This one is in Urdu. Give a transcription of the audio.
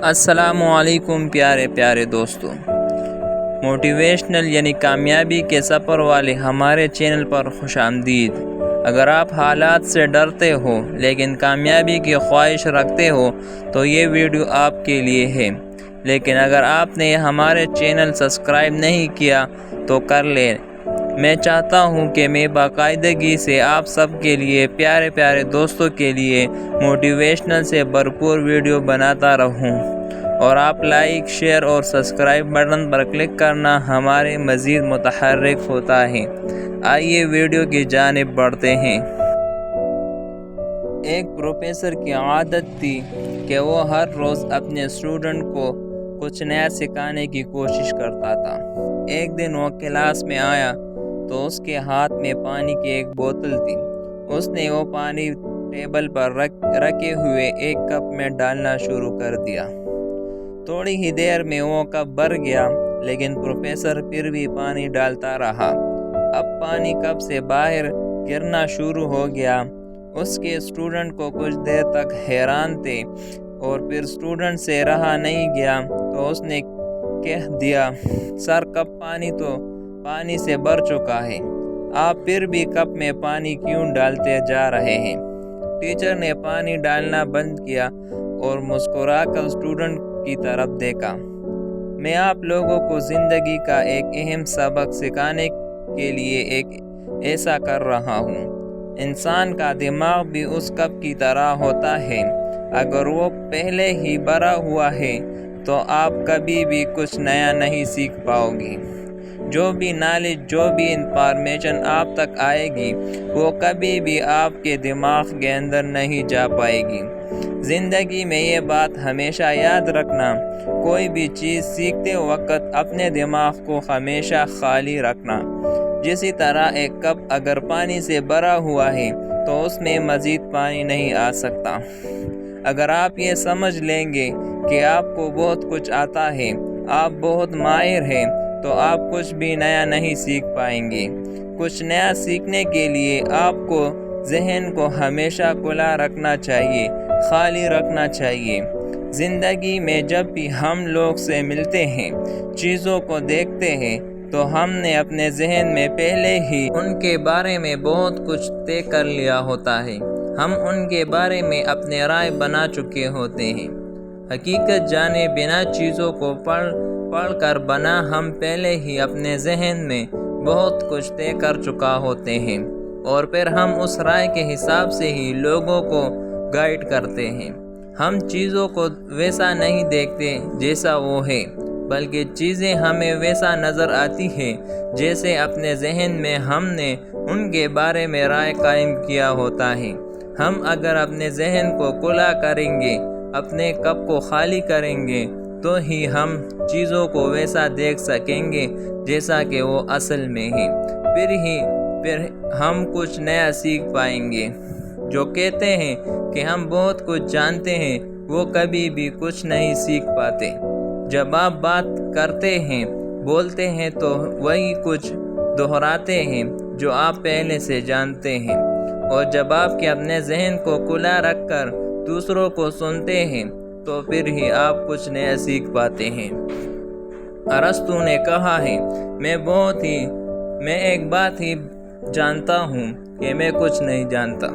السلام علیکم پیارے پیارے دوستوں، موٹیویشنل یعنی کامیابی کے سفر والے ہمارے چینل پر خوش آمدید۔ اگر آپ حالات سے ڈرتے ہو لیکن کامیابی کی خواہش رکھتے ہو تو یہ ویڈیو آپ کے لیے ہے، لیکن اگر آپ نے ہمارے چینل سبسکرائب نہیں کیا تو کر لیں۔ میں چاہتا ہوں کہ میں باقاعدگی سے آپ سب کے لیے، پیارے پیارے دوستوں کے لیے موٹیویشنل سے بھرپور ویڈیو بناتا رہوں، اور آپ لائک، شیئر اور سبسکرائب بٹن پر کلک کرنا ہمارے مزید متحرک ہوتا ہے۔ آئیے ویڈیو کی جانب بڑھتے ہیں۔ ایک پروفیسر کی عادت تھی کہ وہ ہر روز اپنے اسٹوڈنٹ کو کچھ نیا سکھانے کی کوشش کرتا تھا۔ ایک دن وہ کلاس میں آیا تو اس کے ہاتھ میں پانی کی ایک بوتل تھی۔ اس نے وہ پانی ٹیبل پر رکھے ہوئے ایک کپ میں ڈالنا شروع کر دیا۔ تھوڑی ہی دیر میں وہ کپ بھر گیا، لیکن پروفیسر پھر بھی پانی ڈالتا رہا۔ اب پانی کپ سے باہر گرنا شروع ہو گیا۔ اس کے اسٹوڈنٹ کو کچھ دیر تک حیران تھے، اور پھر اسٹوڈنٹ سے رہا نہیں گیا تو اس نے کہہ دیا، سر کپ پانی سے بھر چکا ہے، آپ پھر بھی کپ میں پانی کیوں ڈالتے جا رہے ہیں؟ ٹیچر نے پانی ڈالنا بند کیا اور مسکرا کر اسٹوڈنٹ کی طرف دیکھا۔ میں آپ لوگوں کو زندگی کا ایک اہم سبق سکھانے کے لیے ایسا کر رہا ہوں۔ انسان کا دماغ بھی اس کپ کی طرح ہوتا ہے، اگر وہ پہلے ہی بھرا ہوا ہے تو آپ کبھی بھی کچھ نیا نہیں سیکھ پاؤ گے۔ جو بھی نالج، جو بھی انفارمیشن آپ تک آئے گی وہ کبھی بھی آپ کے دماغ کے اندر نہیں جا پائے گی۔ زندگی میں یہ بات ہمیشہ یاد رکھنا، کوئی بھی چیز سیکھتے وقت اپنے دماغ کو ہمیشہ خالی رکھنا۔ جسی طرح ایک کپ اگر پانی سے بھرا ہوا ہے تو اس میں مزید پانی نہیں آ سکتا۔ اگر آپ یہ سمجھ لیں گے کہ آپ کو بہت کچھ آتا ہے، آپ بہت ماہر ہیں، تو آپ کچھ بھی نیا نہیں سیکھ پائیں گے۔ کچھ نیا سیکھنے کے لیے آپ کو ذہن کو ہمیشہ کھلا رکھنا چاہیے، خالی رکھنا چاہیے۔ زندگی میں جب بھی ہم لوگ سے ملتے ہیں، چیزوں کو دیکھتے ہیں، تو ہم نے اپنے ذہن میں پہلے ہی ان کے بارے میں بہت کچھ طے کر لیا ہوتا ہے۔ ہم ان کے بارے میں اپنے رائے بنا چکے ہوتے ہیں۔ حقیقت جانے بنا چیزوں کو پڑھ کر بنا ہم پہلے ہی اپنے ذہن میں بہت کچھ طے کر چکا ہوتے ہیں، اور پھر ہم اس رائے کے حساب سے ہی لوگوں کو گائیڈ کرتے ہیں۔ ہم چیزوں کو ویسا نہیں دیکھتے جیسا وہ ہے، بلکہ چیزیں ہمیں ویسا نظر آتی ہیں جیسے اپنے ذہن میں ہم نے ان کے بارے میں رائے قائم کیا ہوتا ہے۔ ہم اگر اپنے ذہن کو کھلا کریں گے، اپنے کپ کو خالی کریں گے، تو ہی ہم چیزوں کو ویسا دیکھ سکیں گے جیسا کہ وہ اصل میں ہے۔ پھر ہم کچھ نیا سیکھ پائیں گے۔ جو کہتے ہیں کہ ہم بہت کچھ جانتے ہیں، وہ کبھی بھی کچھ نہیں سیکھ پاتے۔ جب آپ بات کرتے ہیں، بولتے ہیں تو وہی کچھ دہراتے ہیں جو آپ پہلے سے جانتے ہیں، اور جب آپ کے اپنے ذہن کو کھلا رکھ کر دوسروں کو سنتے ہیں تو پھر ہی آپ کچھ نیا سیکھ پاتے ہیں۔ ارسطو نے کہا ہے، میں ایک بات ہی جانتا ہوں کہ میں کچھ نہیں جانتا۔